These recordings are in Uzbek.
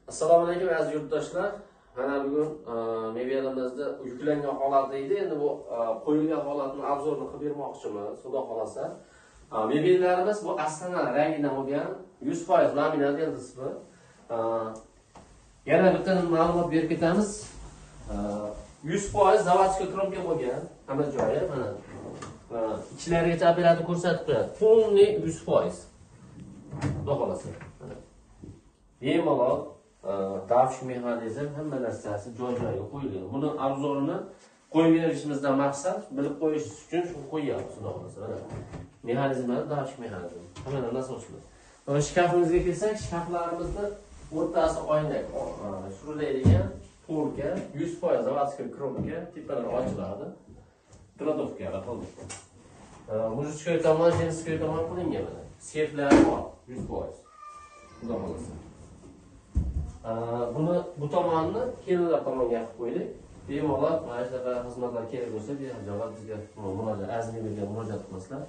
Assalomu alaykum aziz yurtdoshlar. Mana bugun mevalarimizni yuklangan holati edi. Endi bu qo'yilgan holatni obzorini qilib bermoqchiman, xudo xolasa. Mevalarimiz bu Astana rangidan bo'lgan 100% laminat yildizmi. Yana bitta ma'lumot berib ketamiz. 100% zavodskiy kropka bo'lgan hamma joyi mana. Ichlarigacha operatор ko'rsatib qo'yadi. Полный 100%. Xudo xolasa. Bemalol davsh mexanizm hamma narsasi joy-joyiga qo'yilgan. Buni obzorini qo'yib berishimizdan maqsad bilib qo'yish uchun shuni qo'yamiz, xudo xolasa. Mexanizmlar davsh mexanizm. Hammadan asosli. Shkafimizga kelsak, shkaflarimizni o'rtasi oynak. Suriladigan polka 100% zavodskiy kropka, tepalar ochiladi. Kladovkalar qildik. Mujitskoy tomon, jenskoy tomon qilingan mana. Seflari bor 100%. Xudo xolasa. Buni bu tomonni kelinlar tomonga qilib qo'ydik. Bemalol mana shunaqa xizmatlar kerak bo'lsa, bemalol bizga murojaat, azmi bergan murojaat qilmaslar.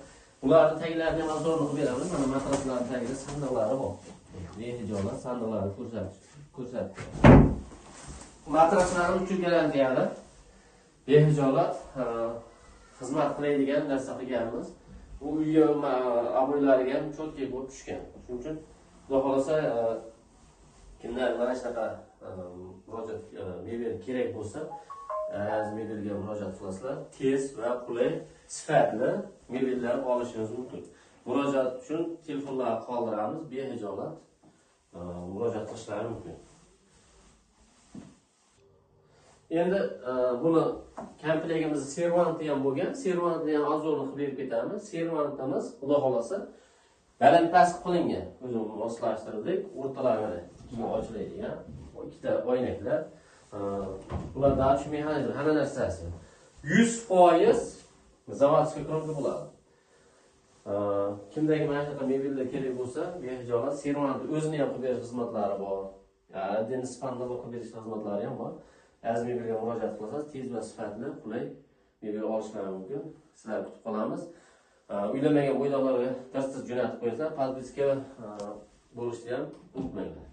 Ularning taglarini ham obzorini qilib beramiz. Mana matraslarning tagida sandiqlari bor. Behijolat sandiqlarni ko'rsatdik. Matraslarning uchun garantiyali. Behijolat xizmat qiladigan narsa qilganmiz. Bu uyga aboylariga ham cho'tki bo'lib tushgan. Shuning uchun xudo xolasa kimlar mana shunaqa murojaat mebel kerak bo'lsa, mebelga murojaat qilasizlar. Tez va qulay, sifatli mebellar olishingiz mumkin. Murojaat uchun telefonlarni qoldiramiz, behijolat murojaat qilishlari mumkin. Endi buni komplektimiz servanti ham bo'lgan, servantni ham obzorini qilib berib ketamiz. Servantimiz xudo xolasa baland past qilingan. O'zimiz moslashtirdik, o'rtalari keyin ochilaydigan ikkita oynaklar. Bular davsh mexanizm, hamma narsasi 100% zavodskiy kropka bo'ladi. Kimdagi mana shunaqa mebellar kerak bo'lsa, behijolat servant o'zini ham qilib berish xizmatlari bor. Denis Pandalo qilib berish xizmatlari ham bor. Az mebelga murojaat qilsangiz, tez va sifatli, qulay mebel olishlari mumkin. Sizlarni kutib qolamiz. Uylanmagan bo'ydoqlarga tez jo'natib qo'yinglar, podpiska bo'lishni ham unutmanglar.